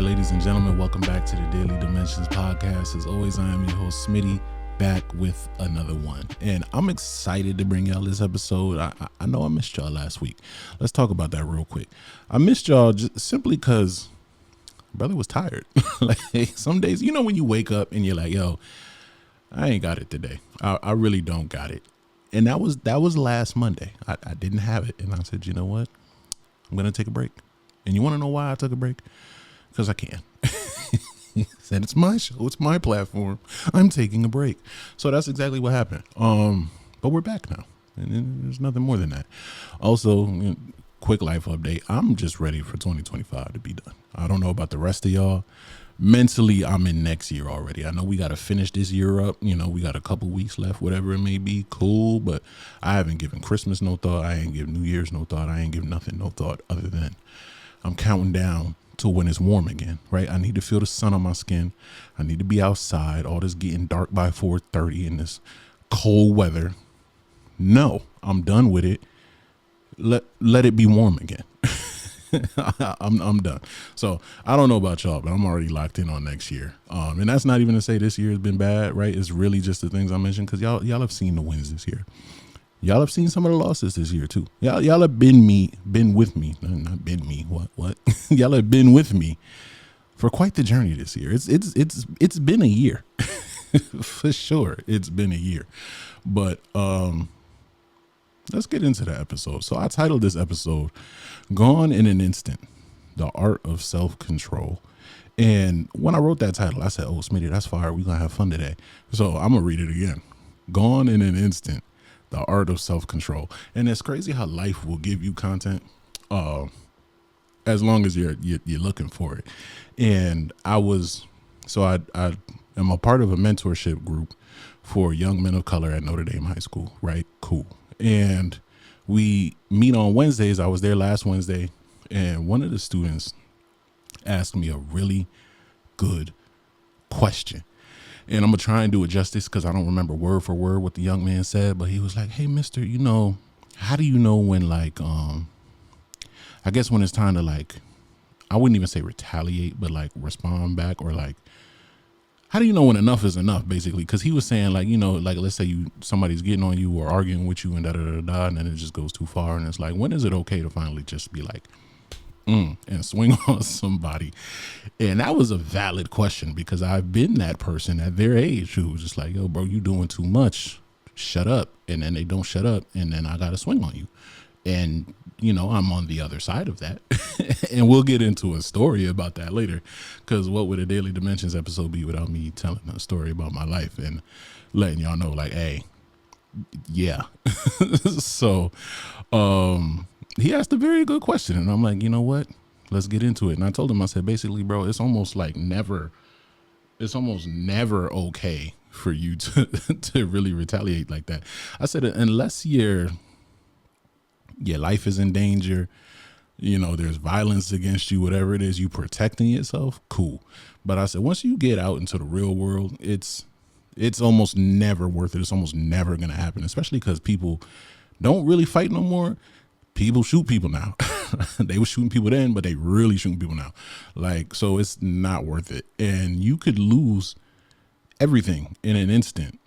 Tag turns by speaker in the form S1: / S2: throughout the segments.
S1: right, ladies and gentlemen, welcome back to the Daily Dimensions podcast. As always, I am your host, Smitty, back with another one. And I'm excited to bring y'all this episode. I know I missed y'all last week. Let's talk about that real quick. I missed y'all just simply because brother was tired. Like some days, you know, when you wake up and you're like, yo, I ain't got it today. I really don't got it. And that was last Monday. I didn't have it. And I said, you know what? I'm going to take a break. And you want to know why I took a break? Because I can. Said it's my show. It's my platform. I'm taking a break. So that's exactly what happened. But we're back now. And there's nothing more than that. Also, quick life update. I'm just ready for 2025 to be done. I don't know about the rest of y'all. Mentally, I'm in next year already. I know we got to finish this year up. You know, we got a couple weeks left, whatever it may be. Cool. But I haven't given Christmas no thought. I ain't given New Year's no thought. I ain't given nothing no thought other than I'm counting down to when it's warm again, right? I need to feel the sun on my skin. I need to be outside. All this getting dark by 4:30 in this cold weather. No, I'm done with it. Let it be warm again. I'm done. So I don't know about y'all, but I'm already locked in on next year. And that's not even to say this year has been bad, right? It's really just the things I mentioned because y'all have seen the wins this year. Y'all have seen some of the losses this year too. Y'all have been with me. No, not been me. What? Y'all have been with me for quite the journey this year. It's been a year. For sure. It's been a year. But let's get into the episode. So I titled this episode Gone in an Instant, The Art of Self-Control. And when I wrote that title, I said, oh, Smitty, that's fire. We're going to have fun today. So I'm going to read it again. Gone in an Instant, The Art of Self-Control. And it's crazy how life will give you content as long as you're looking for it. And I am a part of a mentorship group for young men of color at Notre Dame High School, right? Cool. And we meet on Wednesdays. I was there last Wednesday, and one of the students asked me a really good question. And I'm going to try and do it justice because I don't remember word for word what the young man said. But he was like, hey, mister, how do you know when I guess when it's time to I wouldn't even say retaliate, but respond back or how do you know when enough is enough, basically? Because he was saying let's say somebody's getting on you or arguing with you and da-da-da-da, and then it just goes too far. And it's like, when is it okay to finally just be and swing on somebody? And that was a valid question because I've been that person at their age who was just like, yo, bro, you doing too much. Shut up. And then they don't shut up. And then I got to swing on you. And, I'm on the other side of that. And we'll get into a story about that later. Because what would a Daily Dimensions episode be without me telling a story about my life and letting y'all know, hey, yeah. So, he asked a very good question. And I'm like, you know what? Let's get into it. And I told him, I said, basically, bro, it's almost never okay for you to really retaliate like that. I said, unless your life is in danger, there's violence against you, whatever it is, you protecting yourself, cool. But I said, once you get out into the real world, it's almost never worth it. It's almost never going to happen, especially because people don't really fight no more. People shoot people now. They were shooting people then, but they really shooting people now. So it's not worth it. And you could lose everything in an instant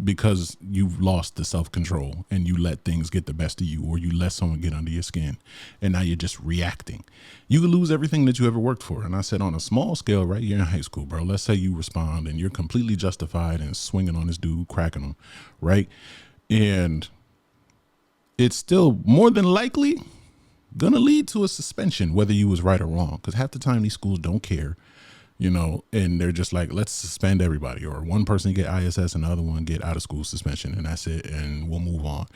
S1: because you've lost the self-control and you let things get the best of you, or you let someone get under your skin and now you're just reacting. You could lose everything that you ever worked for. And I said, on a small scale, right? You're in high school, bro. Let's say you respond and you're completely justified in swinging on this dude, cracking him, right? And it's still more than likely going to lead to a suspension, whether you was right or wrong. Because half the time these schools don't care, and they're just like, let's suspend everybody. Or one person get ISS and the other one get out of school suspension, and that's it. And we'll move on.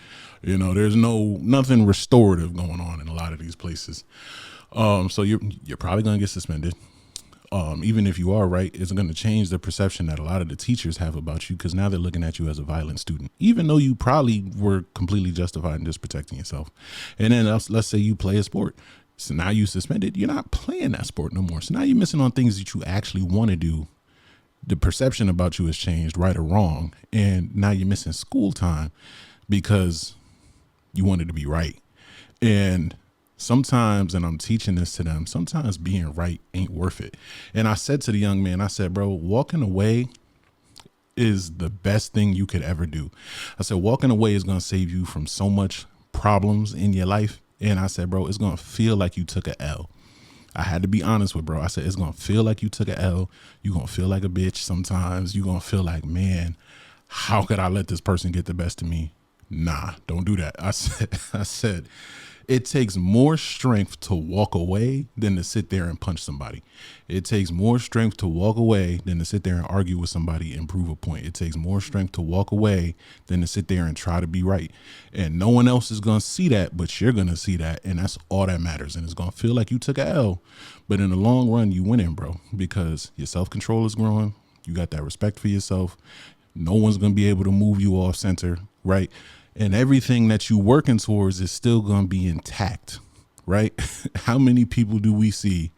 S1: There's nothing restorative going on in a lot of these places. So you're probably going to get suspended. Even if you are right, it's going to change the perception that a lot of the teachers have about you, because now they're looking at you as a violent student, even though you probably were completely justified in just protecting yourself. And then let's say you play a sport. So now you suspended. You're not playing that sport no more. So now you're missing on things that you actually want to do. The perception about you has changed, right or wrong. And now you're missing school time because you wanted to be right. And sometimes, and I'm teaching this to them, sometimes being right ain't worth it. And I said to the young man, I said, bro, walking away is the best thing you could ever do. I said, walking away is going to save you from so much problems in your life. And I said, bro, it's going to feel like you took a L. I had to be honest with bro. I said, it's going to feel like you took a L. You're going to feel like a bitch sometimes. You're going to feel like, man, how could I let this person get the best of me? Nah, don't do that. I said, it takes more strength to walk away than to sit there and punch somebody. It takes more strength to walk away than to sit there and argue with somebody and prove a point. It takes more strength to walk away than to sit there and try to be right. And no one else is going to see that, but you're going to see that. And that's all that matters. And it's going to feel like you took a L, but in the long run, you winning, bro, because your self-control is growing. You got that respect for yourself. No one's going to be able to move you off center, right? And everything that you working towards is still going to be intact, right? How many people do we see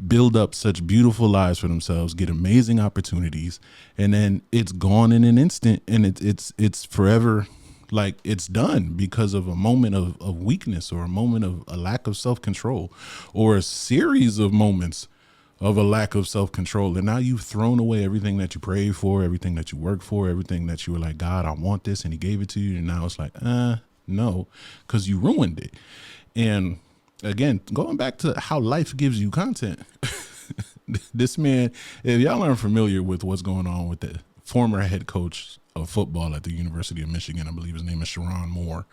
S1: build up such beautiful lives for themselves, get amazing opportunities, and then it's gone in an instant, and it's forever, like it's done because of a moment of weakness, or a moment of a lack of self-control, or a series of moments of a lack of self-control. And now you've thrown away everything that you prayed for, everything that you worked for, everything that you were like, God, I want this, and he gave it to you. And now it's like, no, because you ruined it. And again, going back to how life gives you content, this man, if y'all aren't familiar with what's going on with the former head coach of football at the University of Michigan, I believe his name is Sharon Moore.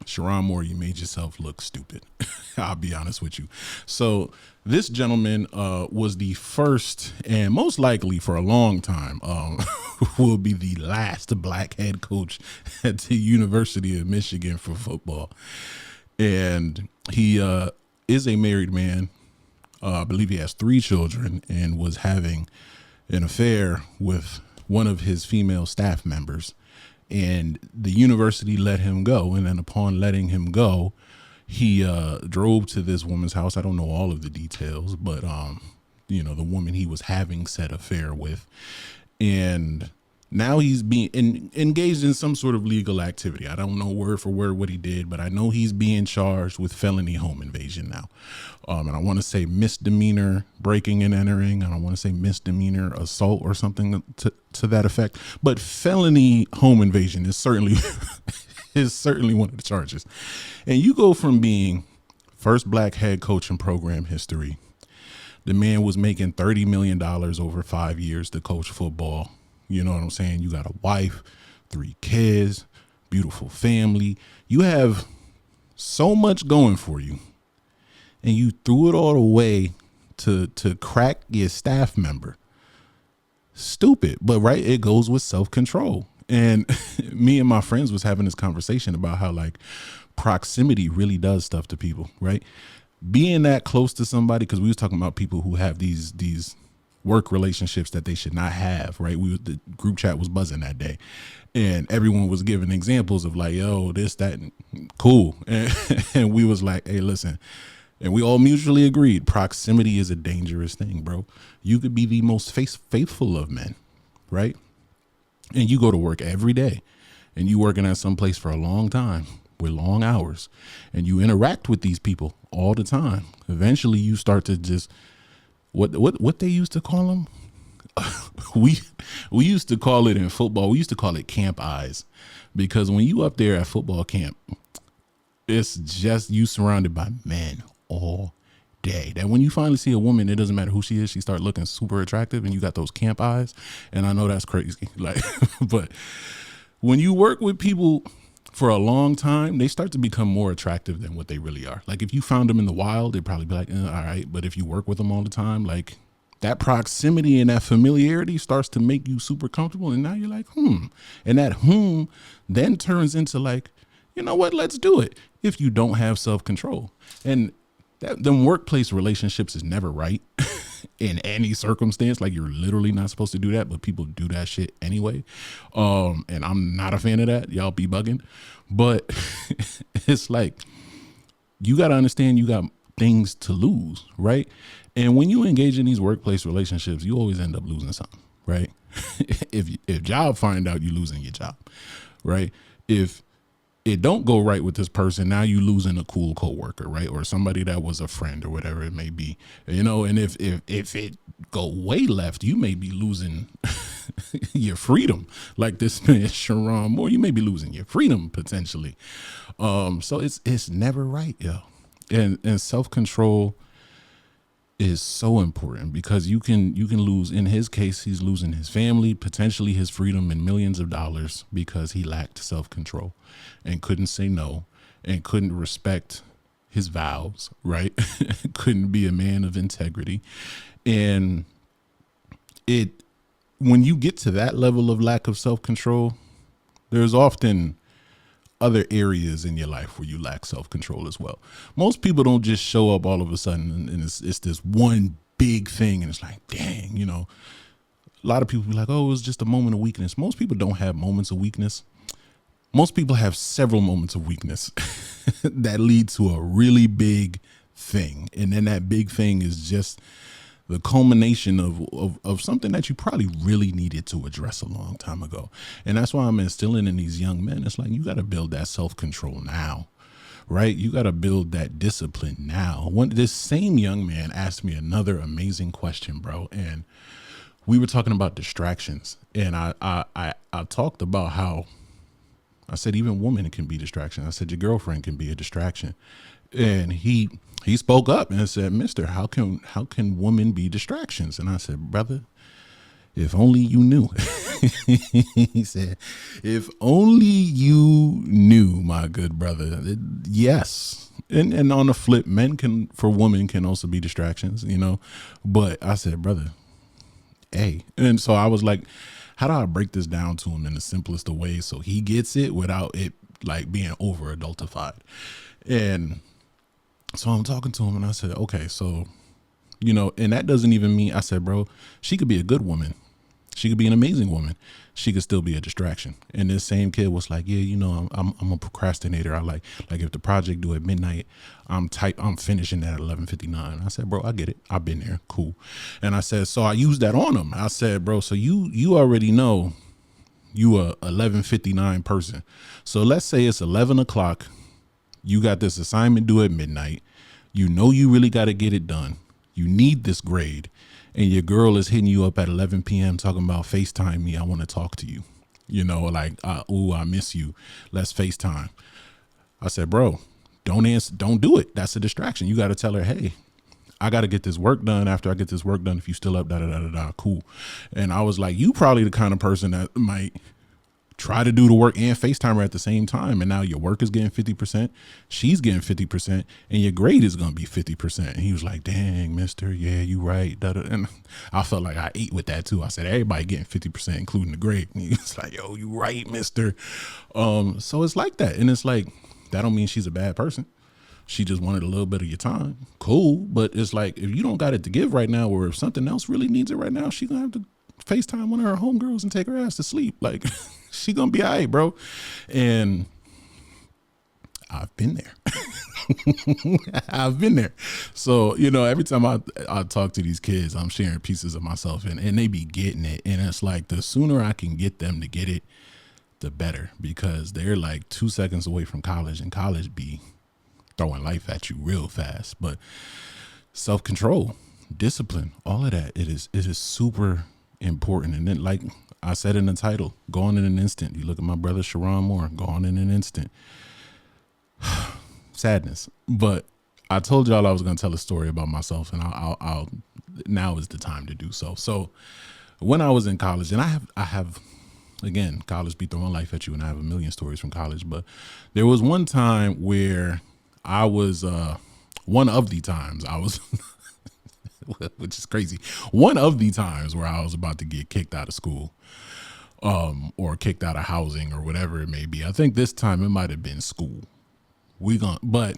S1: Sharon Moore, you made yourself look stupid. I'll be honest with you. So this gentleman was the first, and most likely for a long time, will be the last black head coach at the University of Michigan for football. And he is a married man. I believe he has 3 children, and was having an affair with one of his female staff members. And the university let him go. And then upon letting him go, he drove to this woman's house. I don't know all of the details, but, the woman he was having said affair with. And now he's being engaged in some sort of legal activity. I don't know word for word what he did, but I know he's being charged with felony home invasion now. And I want to say misdemeanor breaking and entering. And I want to say misdemeanor assault or something to that effect. But felony home invasion is certainly one of the charges. And you go from being first black head coach in program history. The man was making $30 million over 5 years to coach football. You know what I'm saying? You got a wife, 3 kids, beautiful family. You have so much going for you, and you threw it all away to crack your staff member. Stupid, but right, it goes with self-control. And me and my friends was having this conversation about how like proximity really does stuff to people, right? Being that close to somebody, because we was talking about people who have these work relationships that they should not have, right? The group chat was buzzing that day, and everyone was giving examples of like, yo, this, that, and cool. And we was like, hey, listen, and we all mutually agreed, proximity is a dangerous thing, bro. You could be the most faithful of men, right? And you go to work every day, and you working at some place for a long time with long hours, and you interact with these people all the time. Eventually you start to just, what they used to call them? we used to call it in football, we used to call it camp eyes, because when you up there at football camp, it's just you surrounded by men all day. That when you finally see a woman, it doesn't matter who she is, she start looking super attractive, and you got those camp eyes. And I know that's crazy, like, but when you work with people for a long time, they start to become more attractive than what they really are. Like if you found them in the wild, they'd probably be like, all right. But if you work with them all the time, like that proximity and that familiarity starts to make you super comfortable. And now you're like, and that then turns into like, you know what, let's do it. If you don't have self-control. And them workplace relationships is never right in any circumstance. Like you're literally not supposed to do that, but people do that shit anyway. And I'm not a fan of that. Y'all be bugging, but it's like, you got to understand you got things to lose. Right. And when you engage in these workplace relationships, you always end up losing something, right? If job find out, you're losing your job, right? If it don't go right with this person, now you losing a cool coworker, right? Or somebody that was a friend or whatever it may be, and if it go way left, you may be losing your freedom. Like this man, Sharon Moore, you may be losing your freedom potentially. So it's never right, yo. And self-control is so important because you can lose. In his case, he's losing his family, potentially his freedom, and millions of dollars because he lacked self-control and couldn't say no and couldn't respect his vows, right? Couldn't be a man of integrity. And when you get to that level of lack of self-control, there's often other areas in your life where you lack self-control as well. Most people don't just show up all of a sudden and it's this one big thing and it's like, dang, a lot of people be like, oh, it was just a moment of weakness. Most people don't have moments of weakness. Most people have several moments of weakness that lead to a really big thing. And then that big thing is just the culmination of something that you probably really needed to address a long time ago. And that's why I'm instilling in these young men. It's like, you got to build that self-control now, right? You got to build that discipline now. This same young man asked me another amazing question, bro. And we were talking about distractions. And I talked about how I said, even women can be distractions. I said, your girlfriend can be a distraction. And he spoke up and said, mister, how can women be distractions? And I said, brother, if only you knew. He said, if only you knew, my good brother. Yes. And on the flip, for women can also be distractions, but I said, brother, hey. And so I was like, how do I break this down to him in the simplest of ways so he gets it without it like being over adultified? And so I'm talking to him and I said, okay, so, and that doesn't even mean, I said, bro, she could be a good woman. She could be an amazing woman. She could still be a distraction. And this same kid was like, yeah, I'm a procrastinator. I like if the project due at midnight, I'm finishing at 11:59. I said, bro, I get it. I've been there. Cool. And I said, so I used that on him. I said, bro, so you already know you a 11:59 person. So let's say it's 11 o'clock. You got this assignment due at midnight. You know you really got to get it done. You need this grade. And your girl is hitting you up at 11 p.m. talking about FaceTime me. I want to talk to you. I miss you. Let's FaceTime. I said, bro, don't answer. Don't do it. That's a distraction. You got to tell her, hey, I got to get this work done. After I get this work done, if you still up, cool. And I was like, you probably the kind of person that might try to do the work and FaceTime her at the same time. And now your work is getting 50%. She's getting 50%. And your grade is going to be 50%. And he was like, dang, mister. Yeah, you right. And I felt like I ate with that too. I said, everybody getting 50%, including the grade. And he was like, yo, you right, mister. So it's like that. And it's like, that don't mean she's a bad person. She just wanted a little bit of your time. Cool. But it's like, if you don't got it to give right now, or if something else really needs it right now, she going to have to FaceTime one of her homegirls and take her ass to sleep. Like, she gonna be all right, bro. And I've been there. I've been there. So, every time I talk to these kids, I'm sharing pieces of myself and they be getting it. And it's like, the sooner I can get them to get it, the better, because they're like 2 seconds away from college, and college be throwing life at you real fast. But self-control, discipline, all of that, it is super important. And then, like I said in the title, gone in an instant. You look at my brother Sharon Moore, gone in an instant. Sadness. But I told y'all I was going to tell a story about myself, and I'll now is the time to do so. So when I was in college, and I have again, college be throwing life at you, and I have a million stories from college, but there was one time where I was one of the times I was which is crazy. One of the times where I was about to get kicked out of school, or kicked out of housing, or whatever it may be. I think this time it might have been school. But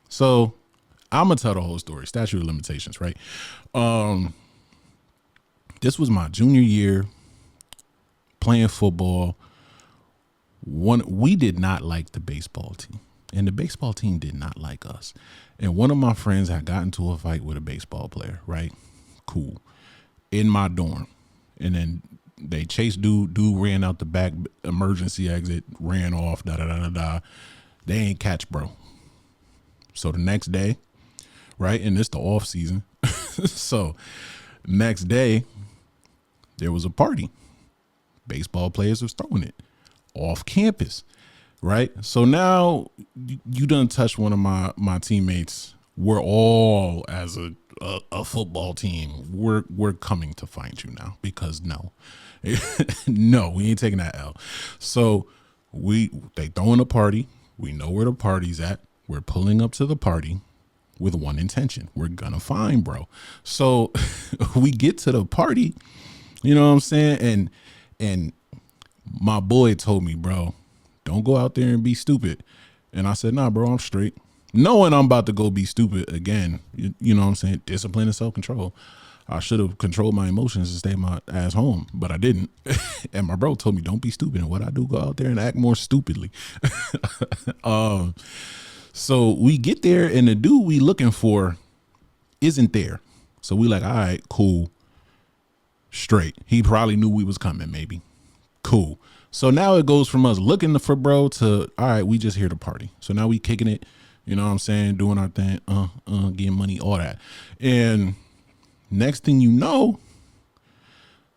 S1: so I'm gonna tell the whole story. Statute of limitations, right? This was my junior year playing football. We did not like the baseball team, and the baseball team did not like us. And one of my friends had gotten into a fight with a baseball player, right? Cool. In my dorm. And then They chased dude ran out the back emergency exit, ran off, da da da da da. They ain't catch bro. So the next day, right, and it's the off season. So next day, there was a party. Baseball players was throwing it off campus, right? So now you done touched one of my teammates. We're all as a football team. We're coming to find you now because no, no, we ain't taking that L. So they throwing a party. We know where the party's at. We're pulling up to the party with one intention. We're gonna find bro. So we get to the party, you know what I'm saying? And my boy told me, bro, don't go out there and be stupid. And I said, nah, bro, I'm straight. Knowing I'm about to go be stupid again, you know what I'm saying? Discipline and self-control. I should have controlled my emotions and stayed my ass home, but I didn't. And my bro told me, don't be stupid. And what I do, go out there and act more stupidly. So we get there and the dude we looking for isn't there. So we like, all right, cool. Straight. He probably knew we was coming, maybe. Cool. So now it goes from us looking for bro to, all right, we just here to party. So now we kicking it, you know what I'm saying? Doing our thing, getting money, all that. And next thing you know,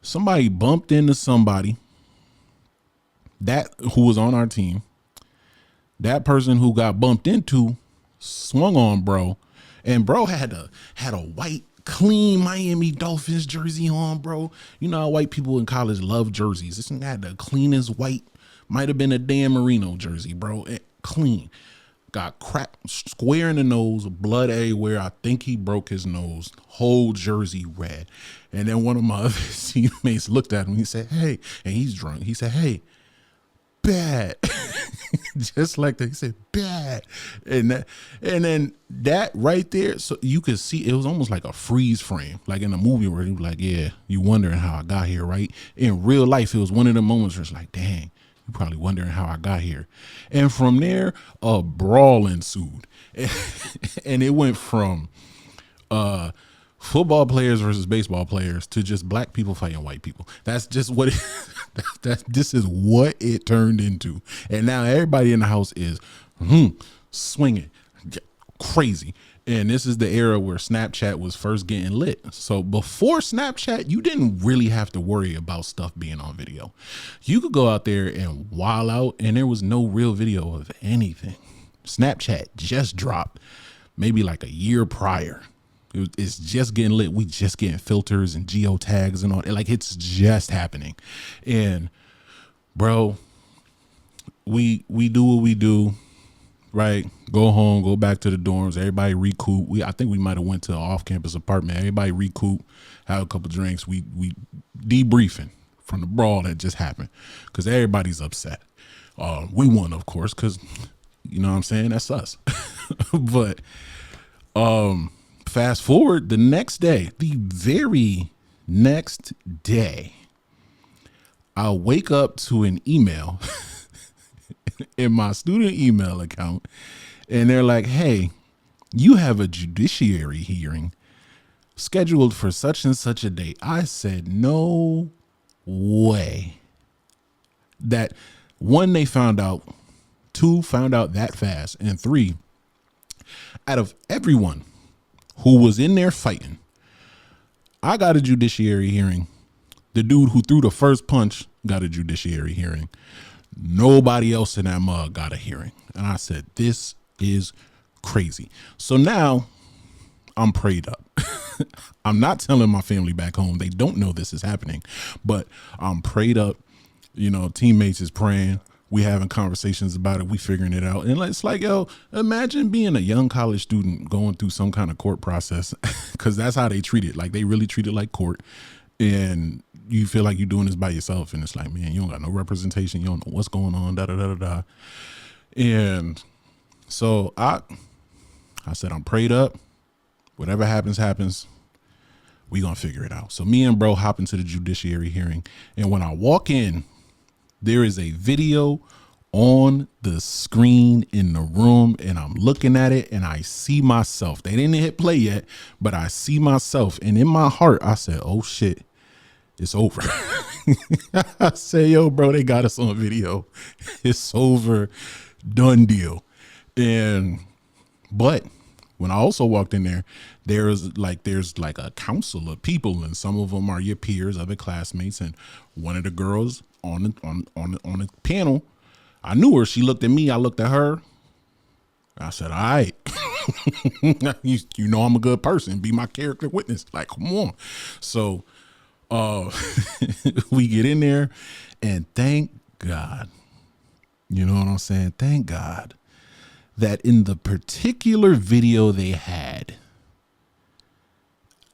S1: somebody bumped into somebody that who was on our team. That person who got bumped into swung on bro, and bro had a white clean Miami Dolphins jersey on, bro. You know how white people in college love jerseys. This thing had the cleanest white, might have been a Dan Marino jersey, bro. Clean. Got cracked square in the nose, blood everywhere. I think he broke his nose. Whole jersey red. And then one of my other teammates looked at him. He said, hey, and he's drunk. He said, hey, bad. Just like that. He said, bad. And then that right there, so you could see it was almost like a freeze frame, like in a movie where he was like, yeah, you wondering how I got here, right? In real life, it was one of the moments where it's like, dang, you probably wondering how I got here. And from there, a brawl ensued. And it went from football players versus baseball players to just black people fighting white people. That's just what this is what it turned into. And now everybody in the house is swinging crazy. And this is the era where Snapchat was first getting lit. So before Snapchat, you didn't really have to worry about stuff being on video. You could go out there and wild out and there was no real video of anything. Snapchat just dropped maybe like a year prior. It's just getting lit. We just getting filters and geotags and all. Like it's just happening. And bro, we do what we do, right? Go home, go back to the dorms. Everybody recoup. I think we might have went to an off-campus apartment. Everybody recoup, have a couple drinks. We debriefing from the brawl that just happened because everybody's upset. We won, of course, because you know what I'm saying? That's us. But fast forward the next day, the very next day, I wake up to an email in my student email account, and they're like, hey, you have a judiciary hearing scheduled for such and such a date. I said, no way. That one, they found out, two, found out that fast, and three, out of everyone who was in there fighting, I got a judiciary hearing. The dude who threw the first punch got a judiciary hearing. Nobody else in that mug got a hearing. And I said, this is crazy. So now I'm prayed up. I'm not telling my family back home. They don't know this is happening, but I'm prayed up. You know, teammates is praying. We having conversations about it. We figuring it out. And it's like, yo, imagine being a young college student going through some kind of court process, because that's how they treat it. Like they really treat it like court. And you feel like you're doing this by yourself. And it's like, man, you don't got no representation. You don't know what's going on, da, da, da, da, da. And so I said, I'm prayed up. Whatever happens, happens. We gonna figure it out. So me and bro hop into the judiciary hearing. And when I walk in, there is a video on the screen in the room, and I'm looking at it and I see myself. They didn't hit play yet, but I see myself. And in my heart, I said, oh shit, it's over. I say, yo, bro, they got us on video. It's over, done deal. But when I also walked in there, there's like a council of people, and some of them are your peers, other classmates. And one of the girls on the panel, I knew her. She looked at me. I looked at her. I said, all right, you know I'm a good person. Be my character witness. Like, come on. So we get in there, and thank God, you know what I'm saying? Thank God that in the particular video they had,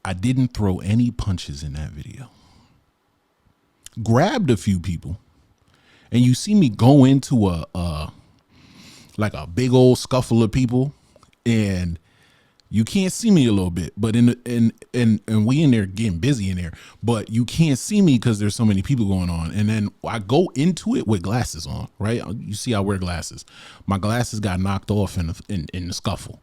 S1: I didn't throw any punches in that video. Grabbed a few people, and you see me go into a big old scuffle of people, and you can't see me a little bit, but and we in there getting busy in there, but you can't see me because there's so many people going on. And then I go into it with glasses on, right? You see, I wear glasses. My glasses got knocked off in the scuffle.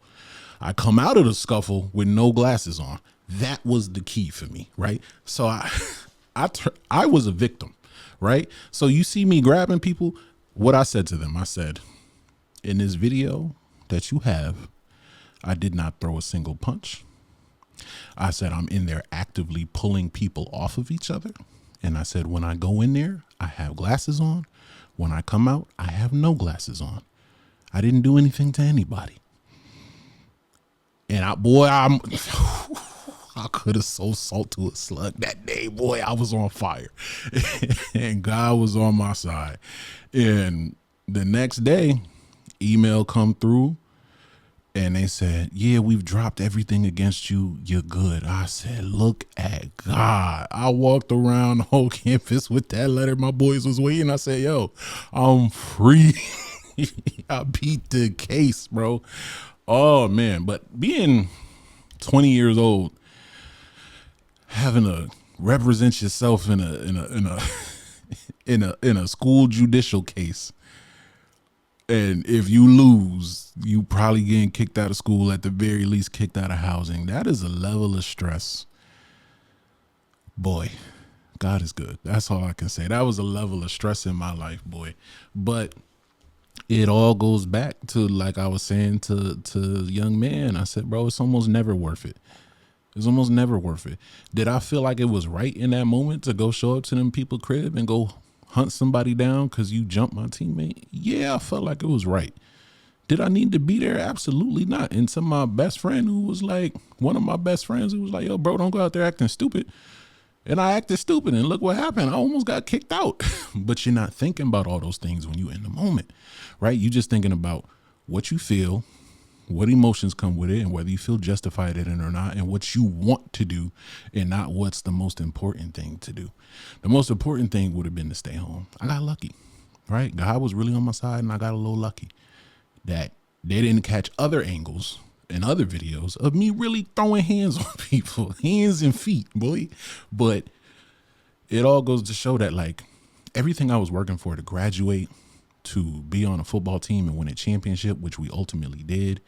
S1: I come out of the scuffle with no glasses on. That was the key for me, right? So I was a victim, right? So you see me grabbing people. What I said to them, I said, in this video that you have, I did not throw a single punch. I said, I'm in there actively pulling people off of each other. And I said, when I go in there, I have glasses on. When I come out, I have no glasses on. I didn't do anything to anybody. And I could have sold salt to a slug that day. Boy, I was on fire. And God was on my side. And the next day, email come through. And they said, yeah, we've dropped everything against you. You're good. I said, look at God. I walked around the whole campus with that letter. My boys was waiting. I said, yo, I'm free. I beat the case, bro. Oh, man. But being 20 years old, having to represent yourself in a school judicial case, and if you lose, you probably getting kicked out of school, at the very least kicked out of housing. That is a level of stress. Boy, God is good. That's all I can say. That was a level of stress in my life, boy. But it all goes back to, like I was saying to young man, I said, bro, it's almost never worth it. It's almost never worth it. Did I feel like it was right in that moment to go show up to them people crib and go hunt somebody down because you jumped my teammate? Yeah, I felt like it was right. Did I need to be there? Absolutely not. And to my best friend who was like, one of my best friends who was like, yo, bro, don't go out there acting stupid. And I acted stupid, and look what happened. I almost got kicked out. But you're not thinking about all those things when you're in the moment, right? You're just thinking about what you feel, what emotions come with it, and whether you feel justified in it or not, and what you want to do, and not what's the most important thing to do. The most important thing would have been to stay home. I got lucky, right? God was really on my side, and I got a little lucky that they didn't catch other angles and other videos of me really throwing hands on people, hands and feet, boy. But it all goes to show that, like, everything I was working for to graduate, to be on a football team and win a championship, which we ultimately did,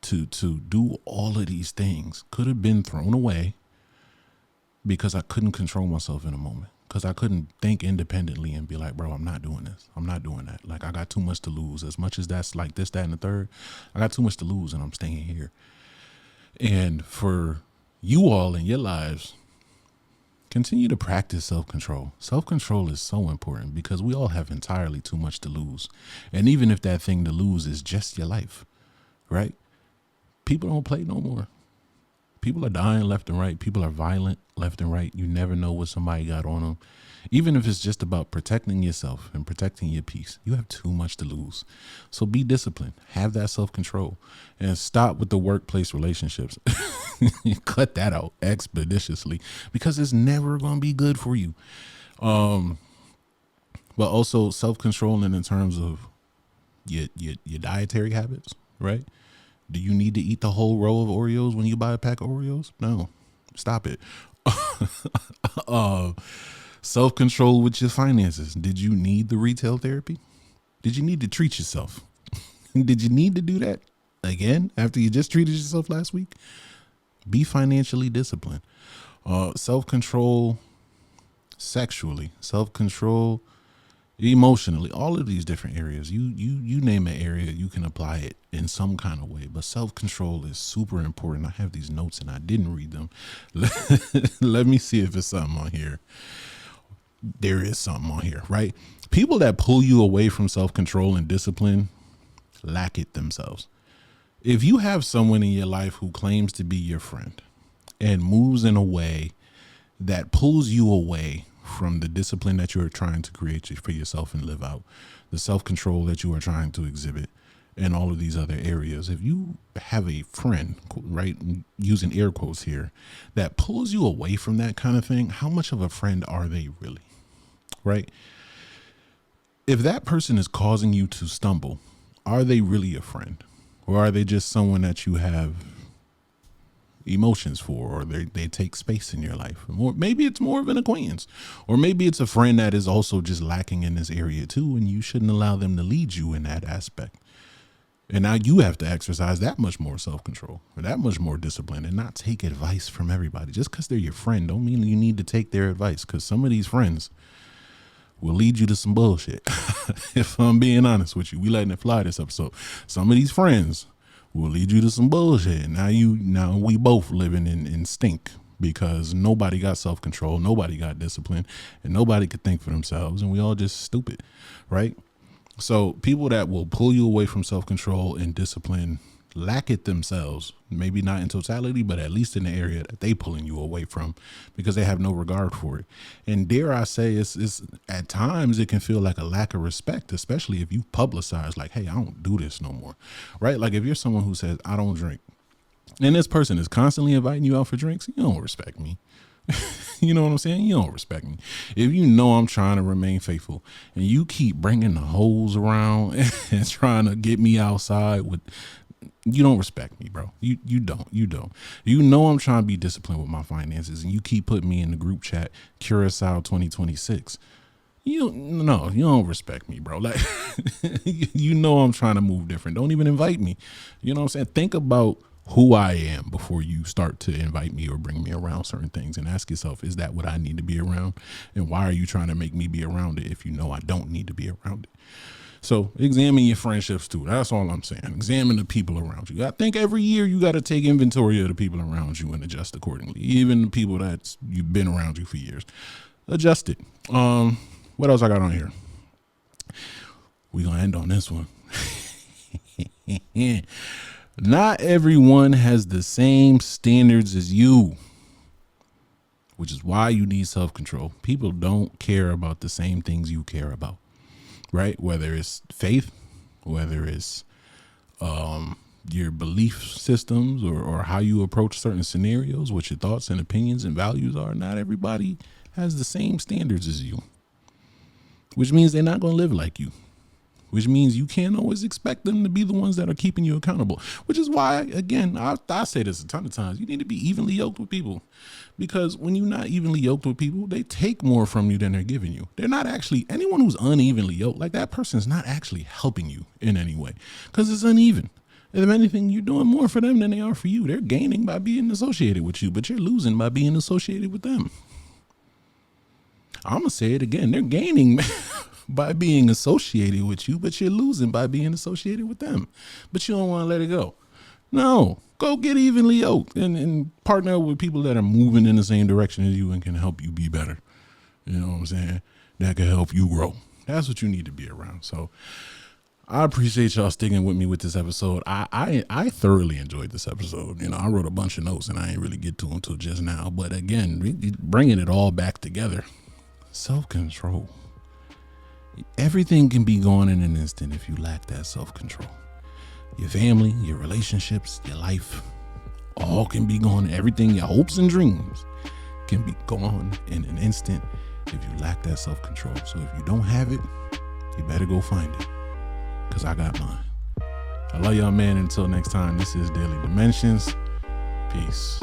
S1: to do all of these things could have been thrown away because I couldn't control myself in a moment, because I couldn't think independently and be like, bro, I'm not doing this. I'm not doing that. Like, I got too much to lose. As much as that's like this, that, and the third, I got too much to lose, and I'm staying here. And for you all in your lives, continue to practice self-control. Self-control is so important because we all have entirely too much to lose. And even if that thing to lose is just your life, right? People don't play no more. People are dying left and right. People are violent left and right. You never know what somebody got on them. Even if it's just about protecting yourself and protecting your peace, you have too much to lose. So be disciplined, have that self-control, and stop with the workplace relationships. Cut that out expeditiously, because it's never going to be good for you. But also self-controlling in terms of your dietary habits, right? Do you need to eat the whole row of Oreos when you buy a pack of Oreos? No, stop it. Self-control with your finances. Did you need the retail therapy? Did you need to treat yourself? Did you need to do that again after you just treated yourself last week? Be financially disciplined. Self-control sexually, self-control, emotionally, all of these different areas. You name an area, you can apply it in some kind of way. But self-control is super important. I have these notes and I didn't read them. Let me see if it's something on here. There is something on here, right? People that pull you away from self-control and discipline lack it themselves. If you have someone in your life who claims to be your friend and moves in a way that pulls you away from the discipline that you're trying to create for yourself and live out, the self-control that you are trying to exhibit, and all of these other areas, if you have a friend, right, using air quotes here, that pulls you away from that kind of thing, how much of a friend are they really, right? If that person is causing you to stumble, are they really a friend? Or are they just someone that you have emotions for, or they take space in your life? Or maybe it's more of an acquaintance, or maybe it's a friend that is also just lacking in this area too, and you shouldn't allow them to lead you in that aspect. And now you have to exercise that much more self-control or that much more discipline and not take advice from everybody. Just because they're your friend don't mean you need to take their advice, because some of these friends will lead you to some bullshit. If I'm being honest with you, we letting it fly this episode. Some of these friends will lead you to some bullshit. Now we both living in stink because nobody got self-control, nobody got discipline, and nobody could think for themselves, and we all just stupid, right? So people that will pull you away from self-control and discipline lack it themselves, maybe not in totality, but at least in the area that they pulling you away from, because they have no regard for it. And dare I say, it's at times it can feel like a lack of respect, especially if you publicize like, hey, I don't do this no more, right? Like if you're someone who says, I don't drink, and this person is constantly inviting you out for drinks, you don't respect me. You know what I'm saying? You don't respect me. If you know I'm trying to remain faithful and you keep bringing the hoes around and trying to get me outside with, you don't respect me, bro. You don't. You know I'm trying to be disciplined with my finances, and you keep putting me in the group chat Curacao 2026. You don't respect me, bro. Like, you know I'm trying to move different. Don't even invite me. You know what I'm saying? Think about who I am before you start to invite me or bring me around certain things, and ask yourself, is that what I need to be around? And why are you trying to make me be around it if you know I don't need to be around it? So examine your friendships too. That's all I'm saying. Examine the people around you. I think every year you got to take inventory of the people around you and adjust accordingly. Even the people that you've been around you for years, adjust it. What else I got on here? We're going to end on this one. Not everyone has the same standards as you, which is why you need self-control. People don't care about the same things you care about, right? Whether it's faith, whether it's your belief systems, or how you approach certain scenarios, what your thoughts and opinions and values are. Not everybody has the same standards as you, which means they're not going to live like you, which means you can't always expect them to be the ones that are keeping you accountable, which is why, again, I say this a ton of times, you need to be evenly yoked with people, because when you're not evenly yoked with people, they take more from you than they're giving you. They're not actually, anyone who's unevenly yoked, like that person's not actually helping you in any way, because it's uneven. If anything, you're doing more for them than they are for you. They're gaining by being associated with you, but you're losing by being associated with them. I'm going to say it again. They're gaining by being associated with you, but you're losing by being associated with them. But you don't want to let it go. No, go get evenly yoked and partner with people that are moving in the same direction as you and can help you be better. You know what I'm saying? That can help you grow. That's what you need to be around. So I appreciate y'all sticking with me with this episode. I thoroughly enjoyed this episode. You know, I wrote a bunch of notes and I ain't really get to them till just now. But again, bringing it all back together. Self-control. Everything can be gone in an instant if you lack that self-control. Your family, your relationships, your life, all can be gone. Everything, your hopes and dreams can be gone in an instant if you lack that self-control. So if you don't have it, you better go find it, because I got mine. I love y'all, man. Until next time, this is Daily Dimensions. Peace.